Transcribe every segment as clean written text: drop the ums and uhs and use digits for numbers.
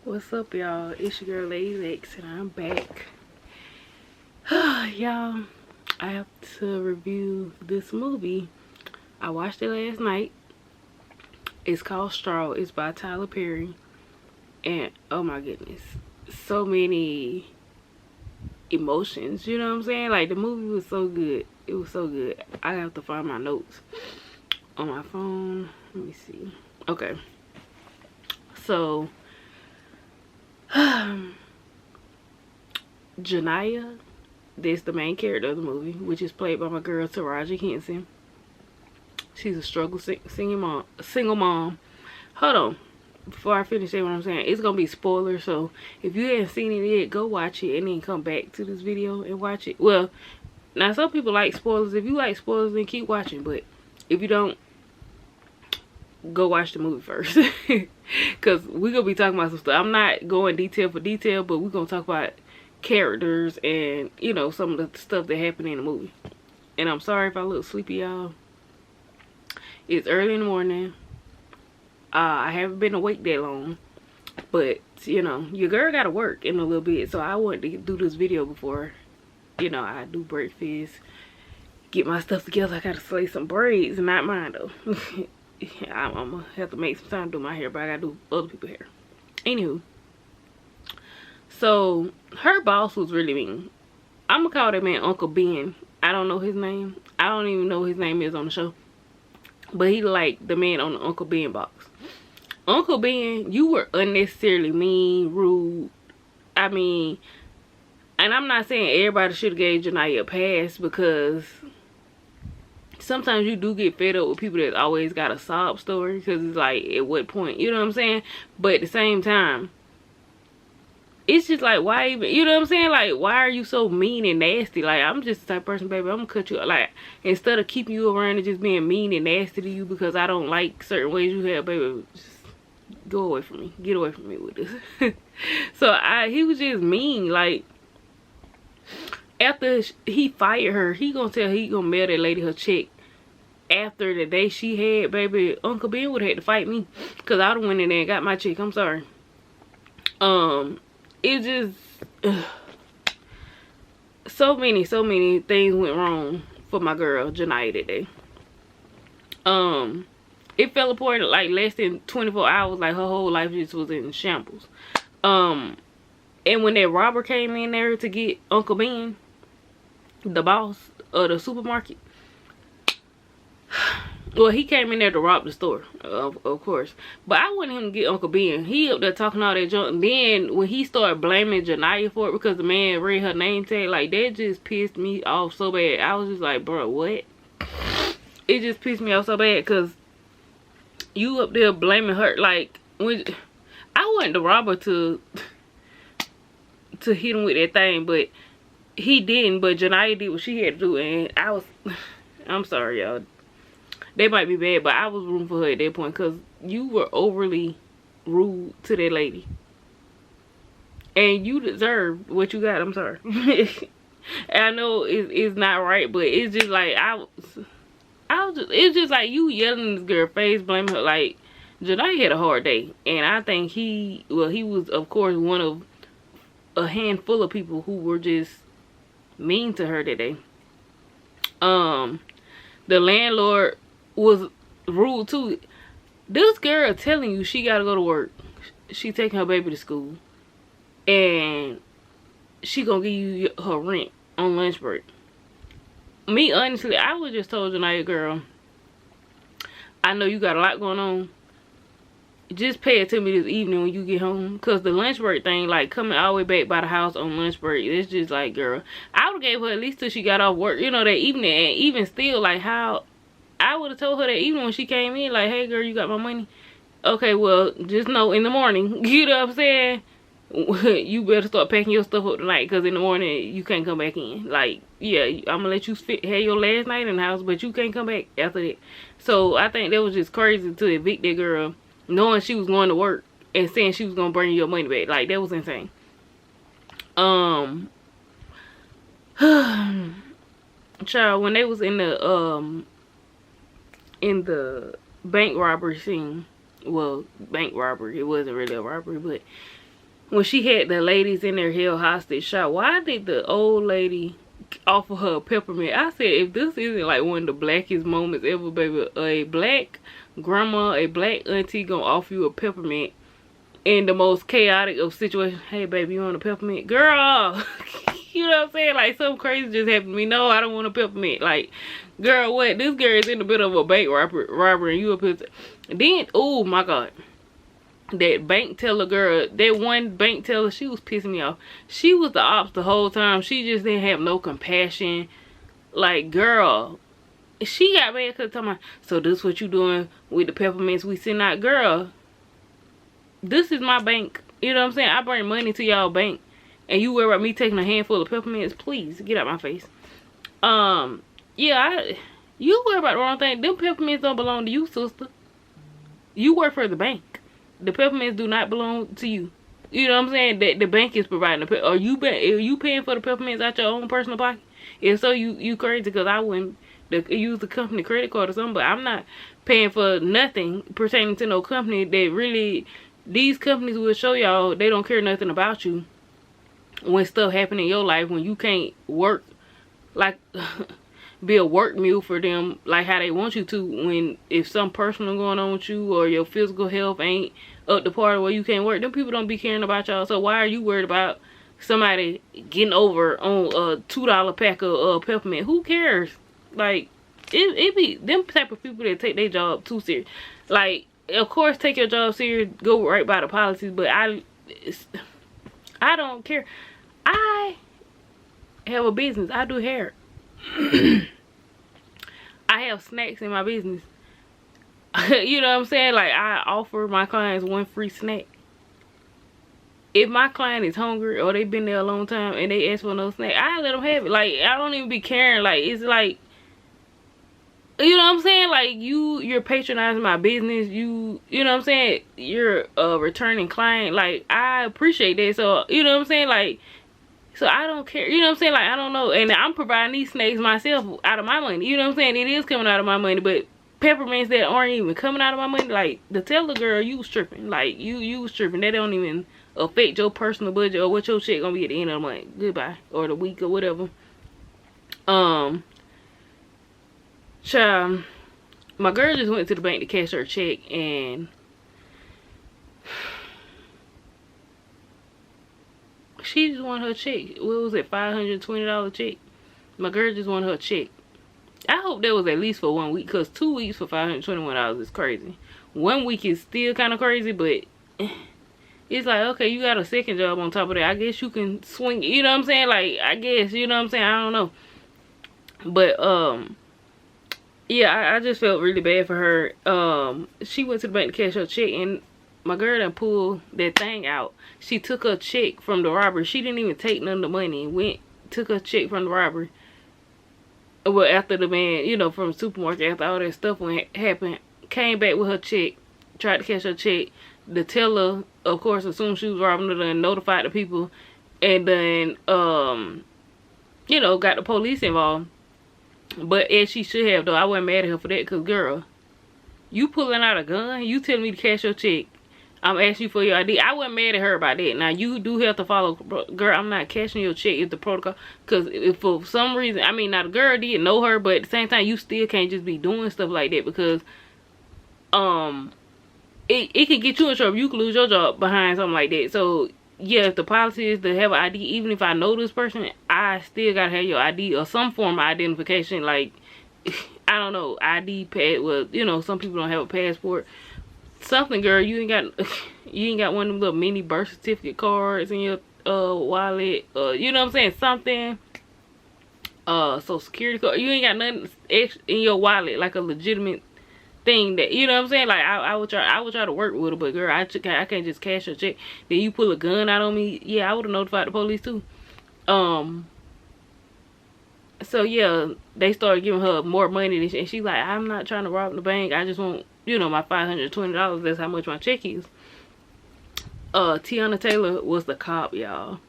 What's up, y'all? It's your girl Lady Lex, and I'm back. Y'all, I have to review this movie. I watched it last night. It's called Straw. It's by Tyler Perry. And oh my goodness, so many emotions, you know what I'm saying? Like, the movie was so good. It was so good. I have to find my notes on my phone. Let me see. Okay. So Janiyah, that's the main character of the movie, which is played by my girl Taraji Henson. She's a single mom. Hold on, before I finish saying what I'm saying, it's gonna be spoilers. So if you haven't seen it yet, go watch it and then come back to this video and watch it. Well, now some people like spoilers. If you like spoilers, then keep watching. But if you don't, go watch the movie first. Because we're gonna be talking about some stuff. I'm not going detail for detail, but we're gonna talk about characters and, you know, some of the stuff that happened in the movie. And I'm sorry if I look sleepy, y'all. It's early in the morning. I haven't been awake that long, but you know, your girl gotta work in a little bit, so I wanted to do this video before, you know, I do breakfast, get my stuff together. I gotta slay some braids, not mine though. I'm gonna have to make some time to do my hair, but I gotta do other people's hair. Anywho, so her boss was really mean. I'm gonna call that man Uncle Ben. I don't know his name. I don't even know what his name is on the show, but he like the man on the Uncle Ben box. Uncle Ben, you were unnecessarily mean, rude. I mean, and I'm not saying everybody should have gave Janiyah a pass, because sometimes you do get fed up with people that always got a sob story, because it's like, at what point, you know what I'm saying? But at the same time, it's just like, why even, you know what I'm saying? Like, why are you so mean and nasty? Like, I'm just the type of person, baby, I'm gonna cut you, like, instead of keeping you around and just being mean and nasty to you because I don't like certain ways you have, baby, just go away from me. Get away from me with this. So he was just mean. Like, after he fired her, he gonna tell he gonna mail that lady her check after the day she had, baby. Uncle Ben would have had to fight me, because I done went in there and got my check. I'm sorry. It just so many things went wrong for my girl Janiyah that day. It fell apart in like less than 24 hours. Like, her whole life just was in shambles. And when that robber came in there to get Uncle Ben, the boss of the supermarket, well, he came in there to rob the store, of course. But I wanted him to get Uncle Ben. He up there talking all that junk. And then when he started blaming Janiyah for it because the man read her name tag, like, that just pissed me off so bad. I was just like, bro, what? It just pissed me off so bad, because you up there blaming her. Like, when I wasn't the robber to hit him with that thing, but he didn't. But Janiyah did what she had to do, and I'm sorry, y'all. They might be bad, but I was rooting for her at that point, because you were overly rude to that lady. And you deserve what you got. I'm sorry. I know it's not right, but it's just like, it's just like you yelling in this girl's face, blaming her. Like, Janiyah had a hard day. And I think he was, of course, one of a handful of people who were just mean to her that day. The landlord was rude too. This girl telling you she gotta go to work, she taking her baby to school, and she gonna give you her rent on lunch break. Me, honestly, I would just told Janiyah, girl, I know you got a lot going on, just pay it to me this evening when you get home. Because the lunch break thing, like, coming all the way back by the house on lunch break, it's just like, girl, I would have gave her at least till she got off work, you know, that evening. And even still, like, how I would have told her that evening when she came in, like, hey girl, you got my money? Okay, well, just know in the morning, you know what I'm saying, you better start packing your stuff up tonight, because in the morning you can't come back in. Like, yeah, I'm gonna let you have your last night in the house, but you can't come back after that. So I think that was just crazy to evict that girl, knowing she was going to work and saying she was gonna bring your money back. Like, that was insane. Child, when they was in the bank robbery scene, well, bank robbery, it wasn't really a robbery, but when she had the ladies in there held hostage shot, why did the old lady offer her a peppermint? I said, if this isn't like one of the blackest moments ever, baby, a black grandma, a black auntie gonna offer you a peppermint in the most chaotic of situations. Hey baby, you want a peppermint? Girl, you know what I'm saying? Like, something crazy just happened to me. No, I don't want a peppermint. Like, girl, what? This girl is in the middle of a bank robbery and you up here. Then, oh my God. That bank teller girl, that one bank teller, she was pissing me off. She was the ops the whole time. She just didn't have no compassion. Like, girl, she got mad because talking about, so this what you doing with the peppermints we send out? Girl, this is my bank. You know what I'm saying? I bring money to y'all bank. And you worry about me taking a handful of peppermints? Please, get out my face. Yeah, you worry about the wrong thing. Them peppermints don't belong to you, sister. You work for the bank. The peppermints do not belong to you. You know what I'm saying? That the bank is providing the are you paying for the peppermints out your own personal pocket? If so, you crazy, because I wouldn't use the company credit card or something. But I'm not paying for nothing pertaining to no company that really, these companies will show y'all they don't care nothing about you when stuff happen in your life, when you can't work, like be a work mule for them like how they want you to, when if something personal going on with you or your physical health ain't up to par where you can't work, them people don't be caring about y'all. So why are you worried about somebody getting over on a $2 pack of peppermint? Who cares? Like, it be them type of people that take their job too serious. Like, of course take your job serious, go right by the policies, but I don't care. I have a business. I do hair. I have snacks in my business. You know what I'm saying? Like, I offer my clients one free snack. If my client is hungry or they've been there a long time and they ask for no snack, I let them have it. Like, I don't even be caring. Like, it's like, you know what I'm saying? Like, you're patronizing my business. You know what I'm saying? You're a returning client. Like, I appreciate that. So, you know what I'm saying? Like, so I don't care. You know what I'm saying? Like, I don't know. And I'm providing these snacks myself out of my money. You know what I'm saying? It is coming out of my money. But peppermints that aren't even coming out of my money, like, the teller girl, you was tripping. Like, you was tripping. That don't even affect your personal budget or what your check gonna be at the end of the month. Goodbye. Or the week or whatever. Child, my girl just went to the bank to cash her check, and she just wanted her check. What was it, $520 check? My girl just wanted her check. I hope that was at least for 1 week, because 2 weeks for $521 is crazy. 1 week is still kind of crazy, but it's like, okay, you got a second job on top of that. I guess you can swing it. You know what I'm saying? Like, I guess, you know what I'm saying? I don't know. But, yeah, I just felt really bad for her. She went to the bank to cash her check, and my girl done pulled that thing out. She took her check from the robbery. She didn't even take none of the money. Took her check from the robbery. Well, after the man, you know, from the supermarket, after all that stuff happened, came back with her check, tried to cash her check. The teller, of course, assumed she was robbing her and notified the people, and then, you know, got the police involved. But as she should have, though, I wasn't mad at her for that, because, girl, you pulling out a gun, you telling me to cash your check, I'm asking you for your ID. I wasn't mad at her about that. Now, you do have to follow, girl, I'm not cashing your check. It's the protocol. Because if for some reason, I mean, now the girl didn't know her, but at the same time, you still can't just be doing stuff like that, because, it can get you in trouble. You can lose your job behind something like that. So, yeah, if the policy is to have an ID, even if I know this person, I still gotta have your ID or some form of identification. Like, I don't know, ID pad. Well, you know, some people don't have a passport. Something, girl. You ain't got one of them little mini birth certificate cards in your wallet. You know what I'm saying? Something. Social security card. You ain't got nothing extra in your wallet, like a legitimate thing that, you know what I'm saying? Like, I would try to work with her, but girl, I can't just cash her check. Then you pull a gun out on me. Yeah, I would have notified the police too. So yeah, they started giving her more money, and she's like, I'm not trying to rob the bank. I just want, you know, my $520. That's how much my check is. Tiana Taylor was the cop, y'all.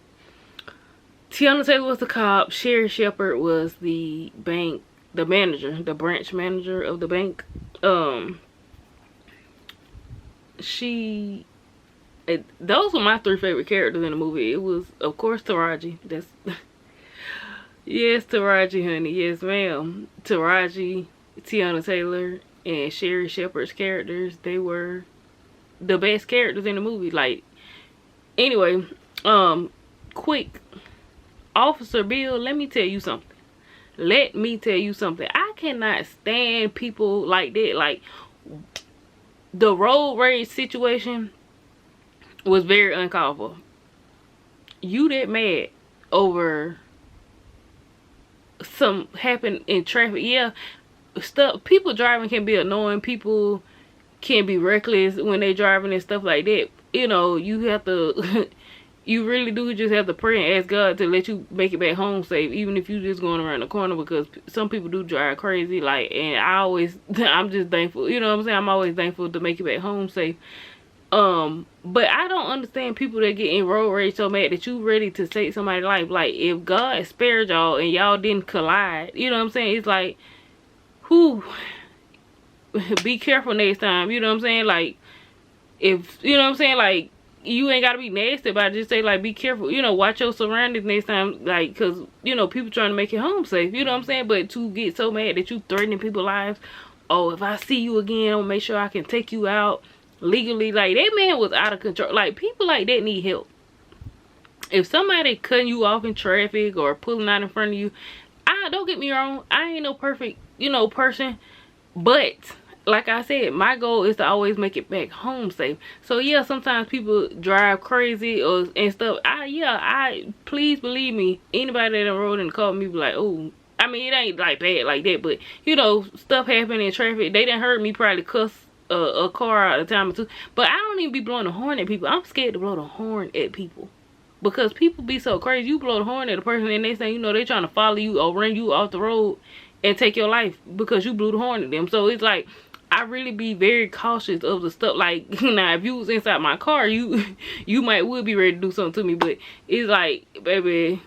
Tiana Taylor was the cop. Sherry Shepard was the bank, the manager, the branch manager of the bank. She Those were my 3 favorite characters in the movie. It was, of course, Taraji. That's yes, Taraji, honey. Yes, ma'am. Taraji, Tiana Taylor, and Sherry Shepherd's characters. They were the best characters in the movie. Like, anyway, quick. Officer Bill, let me tell you something. Let me tell you something. I cannot stand people like that. Like, the road rage situation was very uncalled for. You that mad over some happened in traffic. Yeah, stuff. People driving can be annoying. People can be reckless when they driving and stuff like that. You know, you have to you really do just have to pray and ask God to let you make it back home safe, even if you just going around the corner, because some people do drive crazy. Like, and I'm just thankful, you know what I'm saying? I'm always thankful to make it back home safe. But I don't understand people that get in road rage so mad that you ready to take somebody's life. Like, if God spared y'all and y'all didn't collide, you know what I'm saying? It's like, who be careful next time, you know what I'm saying? Like, if, you know what I'm saying, like, you ain't gotta be nasty about it. Just say, like, be careful, you know, watch your surroundings next time, like, because, you know, people trying to make it home safe, you know what I'm saying? But to get so mad that you threatening people's lives, oh, if I see you again, I'll make sure I can take you out legally. Like, that man was out of control. Like, people like that need help. If somebody cutting you off in traffic or pulling out in front of you, don't get me wrong, I ain't no perfect, you know, person, but like I said, my goal is to always make it back home safe. So yeah, sometimes people drive crazy and stuff. Please believe me, anybody that rode in the car with me be like, oh, I mean, it ain't like bad like that, but you know, stuff happen in traffic. They done heard me probably cuss a car out a time or two, but I don't even be blowing the horn at people. I'm scared to blow the horn at people because people be so crazy. You blow the horn at a person and they say, you know, they trying to follow you or run you off the road and take your life because you blew the horn at them. So it's like, I really be very cautious of the stuff. Like, now, if you was inside my car, you would be ready to do something to me. But it's like, baby,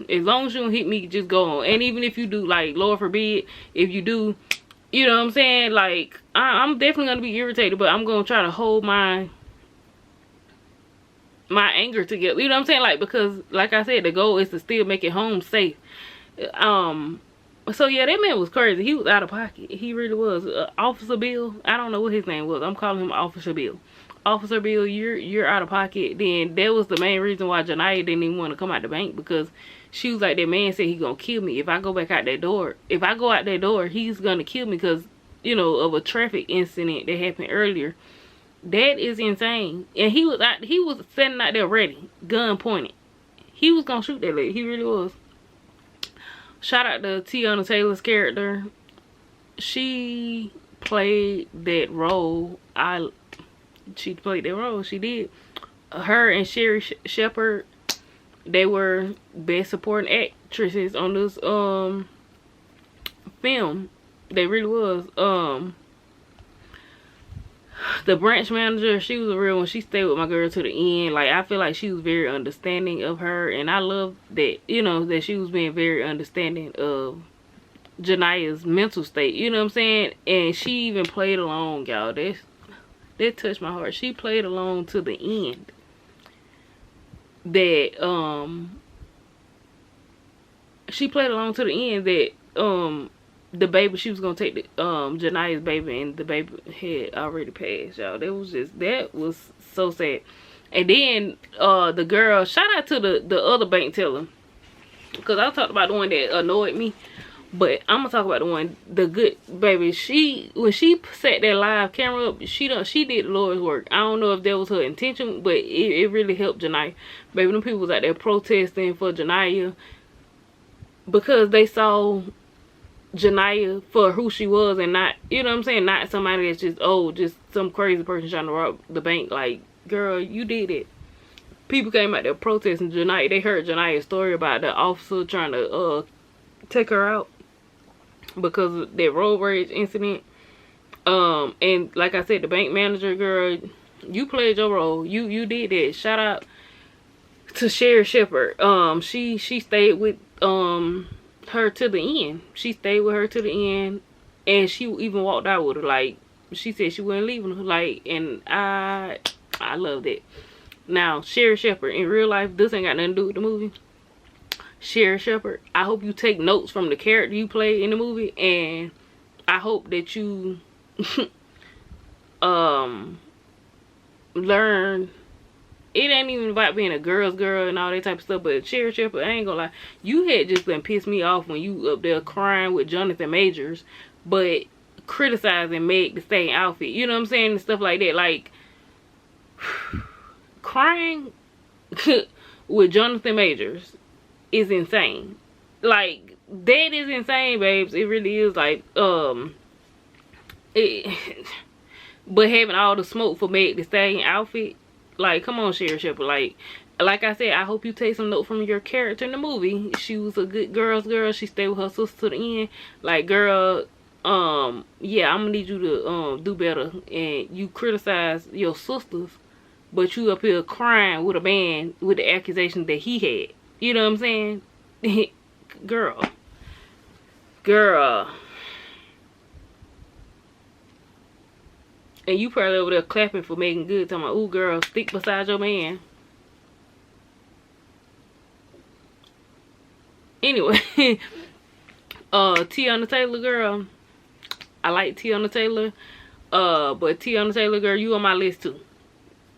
as long as you don't hit me, just go on. And even if you do, like, Lord forbid, if you do, you know what I'm saying? Like, I'm definitely going to be irritated, but I'm going to try to hold my anger together. You know what I'm saying? Like, because, like I said, the goal is to still make it home safe. So yeah, that man was crazy. He was out of pocket. He really was. Officer Bill, I don't know what his name was. I'm calling him Officer Bill. Officer Bill, you're out of pocket. Then that was the main reason why Janiyah didn't even want to come out the bank, because she was like, that man said he gonna kill me if I go back out that door. If I go out that door, he's gonna kill me because, you know, of a traffic incident that happened earlier. That is insane. And he was standing out there ready, gun pointed. He was gonna shoot that lady. He really was. Shout out to Tiana Taylor's character. She played that role. She played that role. She did. Her and Sherry Shepherd, they were best supporting actresses on this film. They really was. The branch manager, she was a real one. She stayed with my girl to the end. Like, I feel like she was very understanding of her, and I love that, you know, that she was being very understanding of Janiyah's mental state, you know what I'm saying? And she even played along, y'all. That touched my heart. She played along to the end. She played along to the end that the baby, she was gonna take the Janiyah's baby, and the baby had already passed, y'all. That was so sad. And then the girl, shout out to the other bank teller, because I talked about the one that annoyed me, but I'm gonna talk about the good baby. When she set that live camera up, she did the Lord's work. I don't know if that was her intention, but it really helped Janiyah. Baby, them people was out there protesting for Janiyah because they saw Janiyah for who she was, and not, you know what I'm saying, not somebody that's just some crazy person trying to rob the bank. Like, girl, you did it. People came out there protesting Janiyah. They heard Janiyah's story about the officer trying to take her out because of that road rage incident. And like I said, the bank manager, girl, you played your role. You did that. Shout out to Sherry Shepherd. She stayed with her to the end. She stayed with her to the end, and she even walked out with her. Like, she said she wasn't leaving her. Like, and I love that. Now, Sherry Shepherd, in real life, this ain't got nothing to do with the movie. Sherry Shepherd, I hope you take notes from the character you play in the movie, and I hope that you learn. It ain't even about being a girl's girl and all that type of stuff, but Sherry Shepherd, I ain't gonna lie, you had just been pissed me off when you up there crying with Jonathan Majors, but criticizing Meg Thee Stallion outfit, you know what I'm saying, and stuff like that. Like, crying with Jonathan Majors is insane. Like, that is insane, babes. It really is. Like, but having all the smoke for Meg Thee Stallion outfit, like, come on, Sherry Shepherd. Like I said, I hope you take some note from your character in the movie. She was a good girl's girl. She stayed with her sister to the end. Like, girl, yeah, I'm gonna need you to do better. And you criticize your sisters, but you up here crying with a man with the accusation that he had. You know what I'm saying? Girl. And you probably over there clapping for Megan Good, talking about, ooh, girl, stick beside your man. Anyway, Teyana Taylor, girl. I like Teyana Taylor. But Teyana Taylor, girl, you on my list too.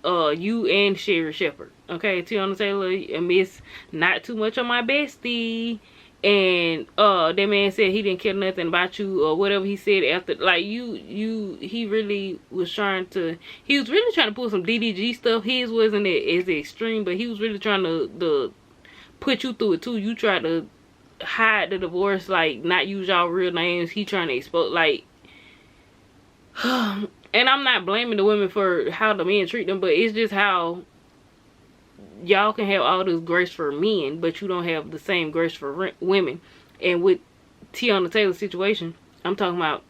You and Sherry Shepherd. Okay, Teyana Taylor, miss not too much on my bestie. And that man said he didn't care nothing about you, or whatever he said after. Like, he really was trying to, he was really trying to pull some DDG stuff. His wasn't as extreme, but he was really trying to put you through it too. You tried to hide the divorce, like not use y'all real names. He trying to expose, like, and I'm not blaming the women for how the men treat them, but it's just how y'all can have all this grace for men, but you don't have the same grace for women. And with Teyana Taylor's situation, I'm talking about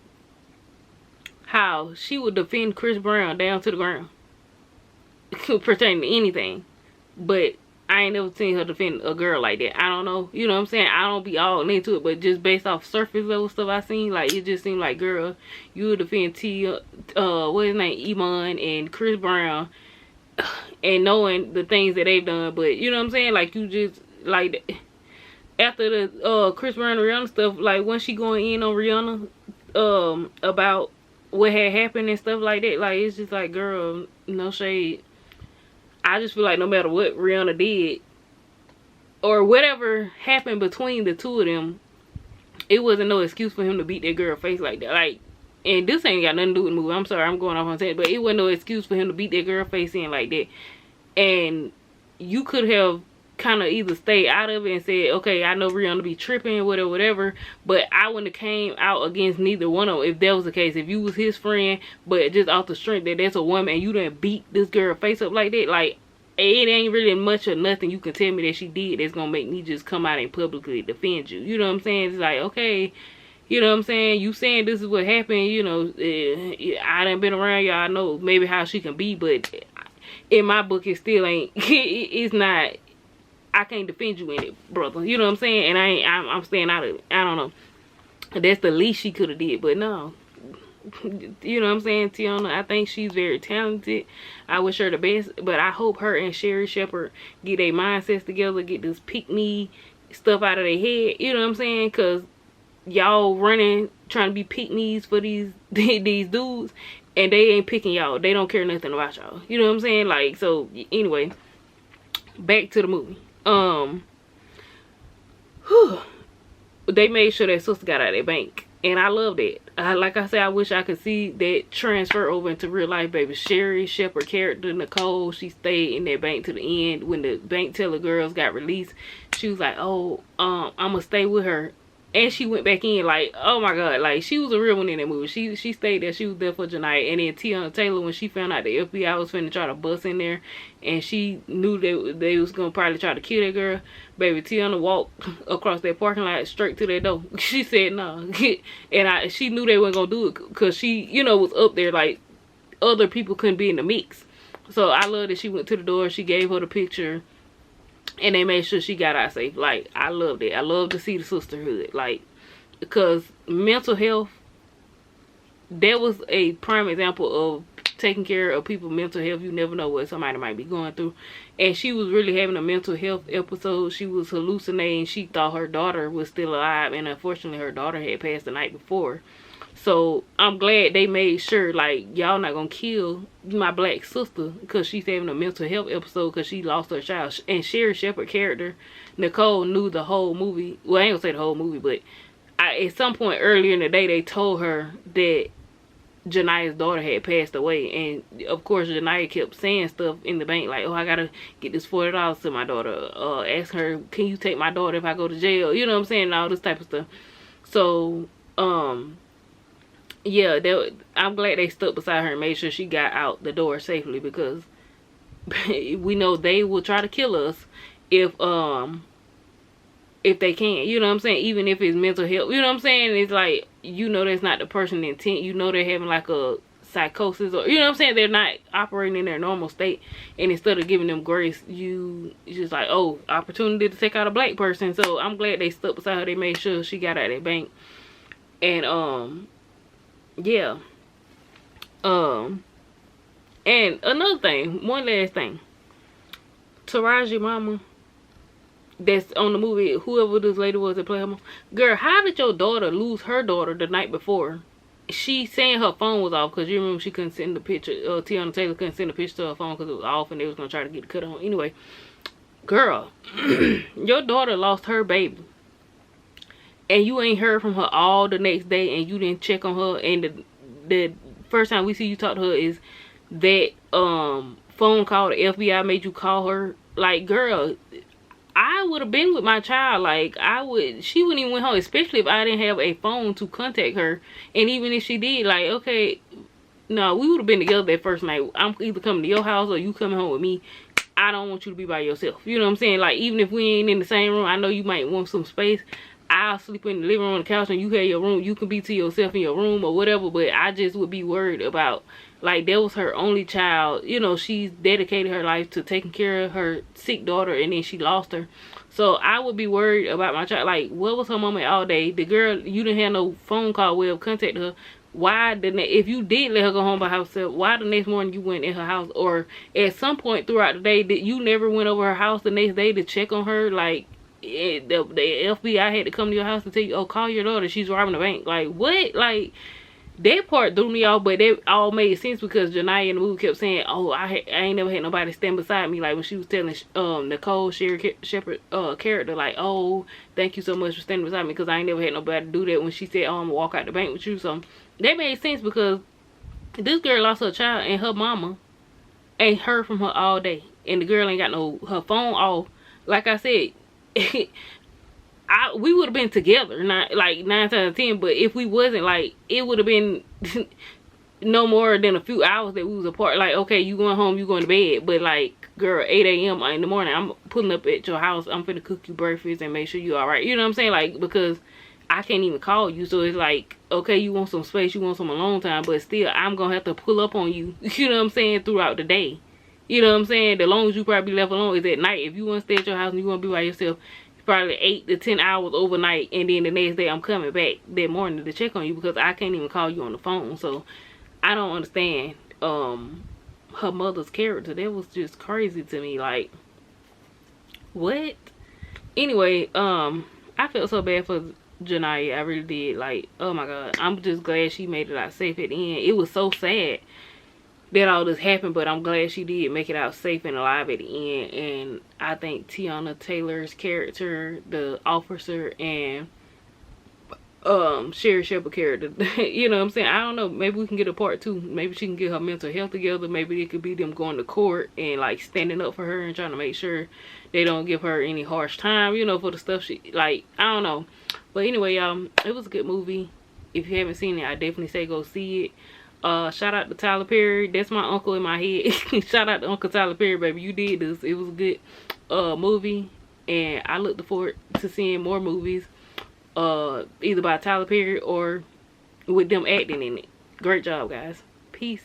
how she would defend Chris Brown down to the ground pertaining to anything, but I ain't never seen her defend a girl like that. I don't know, you know what I'm saying? I don't be all into it, but just based off surface level stuff I seen, like, it just seemed like, girl, you would defend what his name, Iman and Chris Brown, and knowing the things that they've done. But you know what I'm saying, like, you just, like, after the Chris Brown and Rihanna stuff, like, when she going in on Rihanna about what had happened and stuff like that, like, it's just like, girl, no shade. I just feel like no matter what Rihanna did or whatever happened between the two of them, it wasn't no excuse for him to beat that girl face like that. Like, and this ain't got nothing to do with the movie. I'm sorry, I'm going off on that, but it wasn't no excuse for him to beat that girl face in like that. And you could have kind of either stayed out of it and said, okay, I know Rihanna be tripping, whatever, but I wouldn't have came out against neither one of them if that was the case. If you was his friend, but just off the strength that that's a woman and you didn't beat this girl face up like that, like, it ain't really much or nothing you can tell me that she did that's gonna make me just come out and publicly defend you. You know what I'm saying? It's like, okay, you know what I'm saying? You saying this is what happened, you know, I done been around y'all, I know maybe how she can be, but in my book it still ain't, it's not, I can't defend you in it, brother. You know what I'm saying? And I'm staying out of it. I don't know. That's the least she could have did, but no. You know what I'm saying? Teyana, I think she's very talented. I wish her the best, but I hope her and Sherry Shepherd get their mindsets together, get this pick-me stuff out of their head. You know what I'm saying? Because y'all running, trying to be pick-me's for these dudes, and they ain't picking y'all. They don't care nothing about y'all. You know what I'm saying? Like, so, anyway, back to the movie. They made sure that sister got out of their bank, and I love that. Like I said, I wish I could see that transfer over into real life, baby. Sherry Shepherd character Nicole, she stayed in that bank to the end. When the bank teller girls got released, she was like, oh, I'm gonna stay with her. And she went back in, like, oh my god, like, she was a real one in that movie. She stayed there. She was there for Janiyah. And then Teyana Taylor, when she found out the FBI was finna try to bust in there, and she knew that they was gonna probably try to kill that girl, baby, Teyana walked across that parking lot straight to that door. She said no. And she knew they weren't gonna do it because she, you know, was up there, like, other people couldn't be in the mix. So I love that she went to the door. She gave her the picture, and they made sure she got out safe. Like, I loved it. I love to see the sisterhood. Like, because mental health, that was a prime example of taking care of people's mental health. You never know what somebody might be going through. And she was really having a mental health episode. She was hallucinating. She thought her daughter was still alive, and unfortunately her daughter had passed the night before. So I'm glad they made sure, like, y'all not gonna kill my black sister because she's having a mental health episode because she lost her child. And Sherry Shepherd character, Nicole, knew the whole movie. Well, I ain't gonna say the whole movie, but at some point earlier in the day, they told her that Jania's daughter had passed away. And of course, Jania kept saying stuff in the bank like, oh, I gotta get this $40 to my daughter. Ask her, can you take my daughter if I go to jail? You know what I'm saying? And all this type of stuff. So, yeah, I'm glad they stuck beside her and made sure she got out the door safely, because we know they will try to kill us if they can. You know what I'm saying? Even if it's mental health. You know what I'm saying? It's like, you know that's not the person's intent. You know they're having like a psychosis, or, you know what I'm saying? They're not operating in their normal state. And instead of giving them grace, you just like, oh, opportunity to take out a black person. So I'm glad they stuck beside her. They made sure she got out of that bank. And, yeah. And another thing, one last thing. Taraji mama, that's on the movie, whoever this lady was that played her mom. Girl, how did your daughter lose her daughter the night before? She saying her phone was off, because you remember she couldn't send the picture. Tiana Taylor couldn't send the picture to her phone because it was off and they was going to try to get it cut on. Anyway, girl, your daughter lost her baby. And you ain't heard from her all the next day, and you didn't check on her. And the first time we see you talk to her is that phone call the FBI made you call her. Like, girl, I would have been with my child. Like, she wouldn't even went home, especially if I didn't have a phone to contact her. And even if she did, like, okay, no, we would have been together that first night. I'm either coming to your house or you coming home with me. I don't want you to be by yourself. You know what I'm saying? Like, even if we ain't in the same room, I know you might want some space. I'll sleep in the living room on the couch, and you have your room. You can be to yourself in your room or whatever, but I just would be worried about, like, that was her only child. You know, she's dedicated her life to taking care of her sick daughter, and then she lost her. So I would be worried about my child. Like, what was her mama all day? The girl, you didn't have no phone call way of contacting her. Why if you did let her go home by herself, why the next morning you went in her house? Or at some point throughout the day, that you never went over her house the next day to check on her? Like, the FBI had to come to your house and tell you, oh, call your daughter, she's robbing the bank. Like, what? Like, that part threw me off, but that all made sense because Jania in the movie kept saying, oh, I ain't never had nobody stand beside me. Like, when she was telling Nicole Sherry Shepherd character, like, oh, thank you so much for standing beside me, because I ain't never had nobody do that, when she said, oh, I'm gonna walk out the bank with you. So that made sense, because this girl lost her child, and her mama ain't heard from her all day, and the girl ain't got her phone off. Like I said, we would have been together, not like 9 times out of 10. But if we wasn't, like, it would have been no more than a few hours that we was apart. Like, okay, you going home, you going to bed, but like, girl, 8 a.m. in the morning, I'm pulling up at your house. I'm finna cook you breakfast and make sure you all right. You know what I'm saying? Like, because I can't even call you, so it's like, okay, you want some space, you want some alone time, but still, I'm gonna have to pull up on you. You know what I'm saying? Throughout the day. You know what I'm saying? The longest you probably left alone is at night. If you want to stay at your house and you want to be by yourself, probably 8 to 10 hours overnight, and then the next day I'm coming back that morning to check on you, because I can't even call you on the phone. So I don't understand her mother's character. That was just crazy to me. Like, what? Anyway, I felt so bad for Jania. I really did. Like, oh my god, I'm just glad she made it out safe at the end. It was so sad that all this happened, but I'm glad she did make it out safe and alive at the end. And I think Tiana Taylor's character, the officer, and Sherry Shepherd character, you know what I'm saying? I don't know, maybe we can get a part 2. Maybe she can get her mental health together. Maybe it could be them going to court and like standing up for her and trying to make sure they don't give her any harsh time, you know, for the stuff she, like, I don't know. But anyway, it was a good movie. If you haven't seen it, I definitely say go see it. Shout out to Tyler Perry. That's my uncle in my head. Shout out to Uncle Tyler Perry, baby. You did this. It was a good movie, and I look forward to seeing more movies either by Tyler Perry or with them acting in it. Great job, guys. Peace.